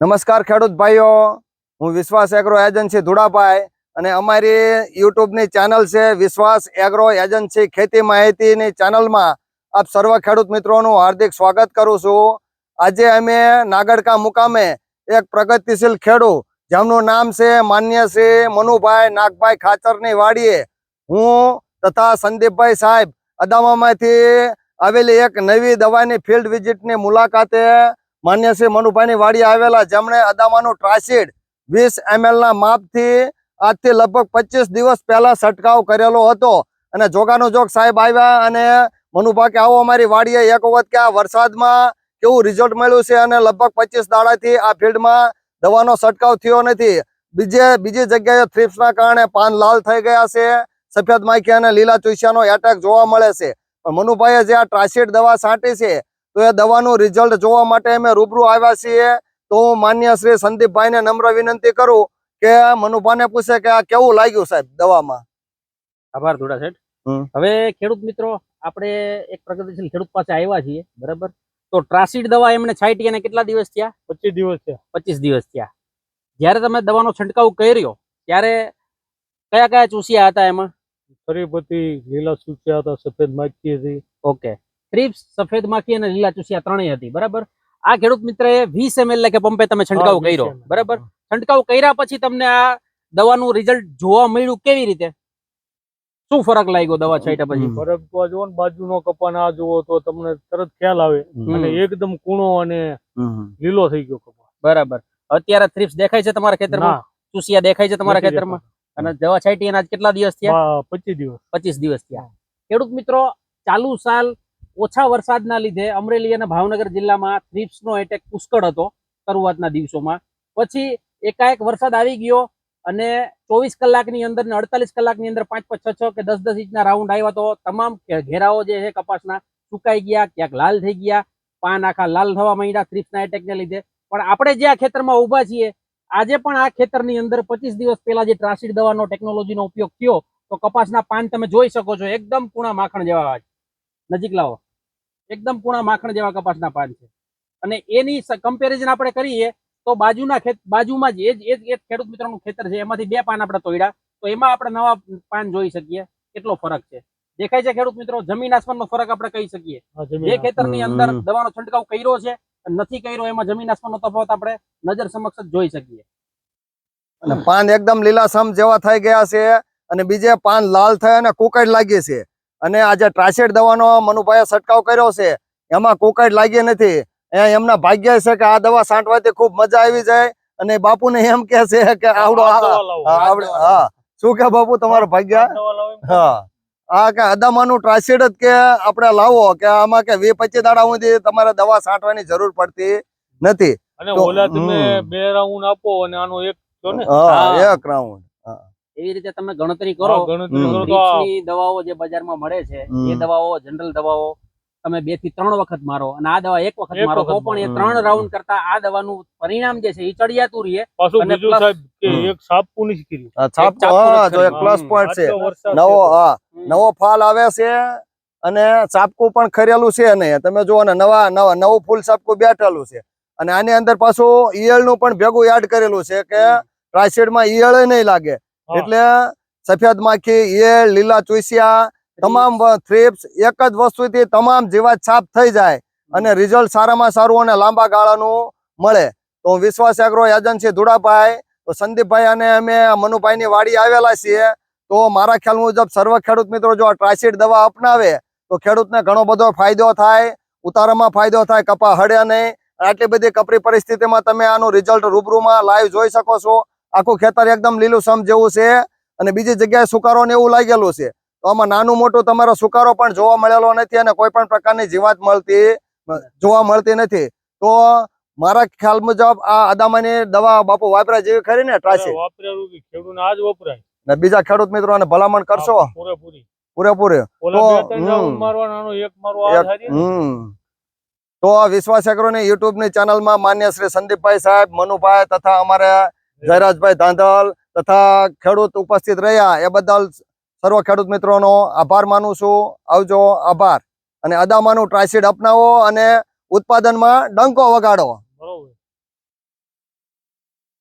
નમસ્કાર ખેડૂત ભાઈઓ, હું વિશ્વાસ એગ્રો એજન્સી ધુડાભાઈ અને અમારી યુટ્યુબની ચેનલ છે વિશ્વાસ એગ્રો એજન્સી ખેતી માહિતીની ચેનલમાં આપ સર્વ ખેડૂત મિત્રોનું હાર્દિક સ્વાગત કરું છું। આજે અમે નાગડકા મુકામે એક પ્રગતિશીલ ખેડૂત જેમનું નામ છે માન્ય શ્રી મનુભાઈ નાગભાઈ ખાચરની વાડીએ હું તથા સંદીપભાઈ સાહેબ અદામામાંથી આવેલી એક નવી દવાની ફિલ્ડ વિઝિટની મુલાકાતે માન્ય શ્રી મનુભાઈની વાડી આવેલા, જેમણે અદામાનું ટ્રાસિડ 20 ml ના માપથી આજથી લગભગ 25 દિવસ પહેલા છંટકાવ કરેલો હતો અને જોગાનો જોગ સાહેબ આવ્યા અને મનુભા કે આવો અમારી વાડીએ એક વખત કે આ વરસાદમાં કેવું રિઝલ્ટ મળ્યું છે અને લગભગ 25 દાડાથી આ ફિલ્ડમાં દવાનો છંટકાવ થયો નથી। બીજી જગ્યાએ થ્રિપ્સના કારણે પાન લાલ થઈ ગયા છે, સફેદ માખી અને લીલા ચૂસિયાનો એટેક જોવા મળે છે, પણ મનુભાઈએ જે આ ટ્રાસિડ દવા છાંટી છે તો એ દવાનું રિઝલ્ટ જોવા માટે અમે રૂબરૂ આવ્યા છીએ। તો હું માન્ય શ્રી સંદીપભાઈને નમ્ર વિનંતી કરું કે મનુભાને પૂછે કે આ કેવું લાગ્યું સાહેબ દવામાં। આભાર ધોડા સાહેબ। હવે ખેડૂત મિત્રો, આપણે એક પ્રગતિશીલ ખેડૂત પાસે આવ્યા છીએ, બરાબર? તો ટ્રાસિડ દવા એમણે છાંટી અને કેટલા દિવસ થયા? 25 દિવસ થયા। 25 દિવસ થયા। જ્યારે તમે દવાનો છંટકાવ કર્યો ત્યારે કયા કયા ચૂસિયા હતા એમાં? ફરીપતિ, લીલા ચૂસિયા હતા, સફેદ માખી હતી। ઓકે, થ્રિપ્સ, સફેદ માખી અને લીલા ચૂસિયા ત્રણેય હતી, બરાબર? આ ખેડૂત મિત્રએ 20 ml કે પંપે તમે છંટકાવ કર્યો, બરાબર? છંટકાવ કર્યા પછી તમને આ દવાનું રિઝલ્ટ જોવા મળ્યું કેવી રીતે? શું ફરક લાગ્યો દવા છાંટ્યા પછી? ફરક તો આ જુઓ ને, બાજુનો કપાન આ જુઓ તો તમને તરત ખ્યાલ આવે અને એકદમ કૂણો અને લીલો થઈ ગયો કપાસ, બરાબર? અત્યારે થ્રિપ્સ દેખાય છે તમારા ખેતરમાં? ચૂસિયા દેખાય છે તમારા ખેતરમાં? અને દવા છાંટી એના કેટલા દિવસ થયા? 25 દિવસ થયા। ખેડૂત મિત્રો, ચાલુ સાલ ઓછા વરસાદના લીધે અમરેલી અને ભાવનગર જિલ્લામાં થ્રિપ્સનો એટેક પુષ્કળ હતો શરૂઆતના દિવસોમાં। પછી એકાએક વરસાદ આવી ગયો અને 24 કલાકની અંદર ને 48 કલાકની અંદર 5-5, 6-6 કે 10-10 ઇંચના રાઉન્ડ આવ્યા તો તમામ ઘેરાઓ જે છે કપાસના સુકાઈ ગયા, ક્યાંક લાલ થઈ ગયા, પાન આખા લાલ થવા માંડ્યા થ્રિપ્સના એટેકને લીધે। પણ આપણે જે આ ખેતરમાં ઊભા છીએ આજે પણ આ ખેતરની અંદર 25 દિવસ પહેલા જે ટ્રાસિડ દવાનો ટેકનોલોજીનો ઉપયોગ થયો તો કપાસના પાન તમે જોઈ શકો છો, એકદમ પૂણા માખણ જેવા। નજીક લાવો, એકદમ પૂણા માખણ જેવા કપાસના પાન છે। અને એની કમ્પેરિઝન આપણે કરીએ તો બાજુમાં જ એ ખેડૂત મિત્રોનું ખેતર છે, એમાંથી 2 પાન આપણે તોડ્યા તો એમાં આપણે નવા પાન જોઈ શકીએ કેટલો ફરક છે। દેખાય છે ખેડૂત મિત્રો? જમીન આસમાનનો ફરક આપણે કહી શકીએ। જે ખેતરની અંદર દવાનો છંટકાવ કર્યો છે નથી કર્યો એમાં જમીન આસમાનનો તફાવત આપણે નજર સમક્ષ જોઈ શકીએ। અને પાન એકદમ લીલાછમ જેવા થઈ ગયા છે અને બીજે પાન લાલ થઈ અને કુકડ લાગી છે। અને આજે ટ્રાસિડ દવાનો મનુભાઈએ છંટકાવ કર્યો છે એમાં કુકડ લાગી નથી। એમના ભાગ્ય છે કે આ દવા છાંટવાથી ખૂબ મજા આવી જાય અને બાપુને એમ કે છે કે આવડો હા શું કે બાપુ તમારો ભાગ્ય? હા, આ કે અદામાનું ટ્રાસિડ જ કે આપણે લાવો કે આમાં કે 20-25 દાડા સુધી તમારે દવા છાંટવાની જરૂર પડતી નથી। અને ઓલા તમે 2 રાઉન્ડ આપો અને આનો એક જો ને, એક રાઉન્ડ એવી રીતે તમે ગણતરી કરો। થ્રિપ્સની દવાઓ જે બજારમાં મળે છે એ દવાઓ, જનરલ દવાઓ તમે 2 થી 3 વખત મારો અને આ દવા 1 વખત મારો તો પણ એ 3 રાઉન્ડ કરતા આ દવાનું પરિણામ જે છે એ ચડિયાતું રહે। પાછું બીજું સાહેબ કે એક છાપવું નથી કર્યું, જો એક પ્લસ પોઈન્ટ છે, નવો ફાલ આવે છે અને ચાપકું પણ ખરેલું છે નહીં, તમે જુઓ ને નવું ફૂલ ચાપકું બેઠેલું છે અને આની અંદર પાછું ઈયળ નું પણ ભેગું એડ કરેલું છે કે ટ્રાસિડમાં ઈયળ નહીં લાગે, એટલે સફેદ માખી, ઈયળ, લીલા ચૂસિયા, તમામ થ્રિપ્સ એક જ વસ્તુથી તમામ જીવાત સાફ થઈ જાય અને રિઝલ્ટ સારામાં સારું અને લાંબા ગાળાનું મળે। તો વિશ્વાસ એગ્રો એજન્સી ધુડાભાઈ, તો સંદીપભાઈ અને અમે મનુભાઈની વાડી આવેલા છીએ। તો મારા ખ્યાલ મુજબ સર્વ ખેડૂત મિત્રો જો આ ટ્રાસિડ દવા અપનાવે તો ખેડૂતને ઘણો બધો ફાયદો થાય, ઉતારામાં ફાયદો થાય, કપા હળે નહીં। આટલી બધી કપરી પરિસ્થિતિમાં તમે આનું રિઝલ્ટ રૂબરૂમાં લાઈવ જોઈ શકો છો। આખું ખેતર એકદમ લીલુંછમ જેવું છે અને બીજી જગ્યાએ સુકારો ને એવું લાગેલું છે, તો આમાં નાનું મોટું તમારો સુકારો પણ જોવા મળેલો નથી અને કોઈ પણ પ્રકારની જીવાત જોવા મળતી નથી। તો મારા ખ્યાલ મુજબ આ અદામાની દવા બાપુ વાપરા જેવી ખરી ને ટ્રાસિડ? ખેડૂતને આજ વપરાય ને બીજા ખેડૂત મિત્રોને ભલામણ કરશો પૂરેપૂરી? તો વિશ્વાસ એગ્રોની યુટ્યુબની ચેનલમાં માન્ય શ્રી સંદીપભાઈ સાહેબ, મનુભાઈ તથા અમારે જયરાજભાઈ ધાંધલ તથા ખેડૂત ઉપસ્થિત રહ્યા એ બદલ સર્વ ખેડૂત મિત્રોનો આભાર માનું છું। આવજો, આભાર। અને અદામાનું ટ્રાસિડ અપનાવો અને ઉત્પાદનમાં ડંકો વગાડો।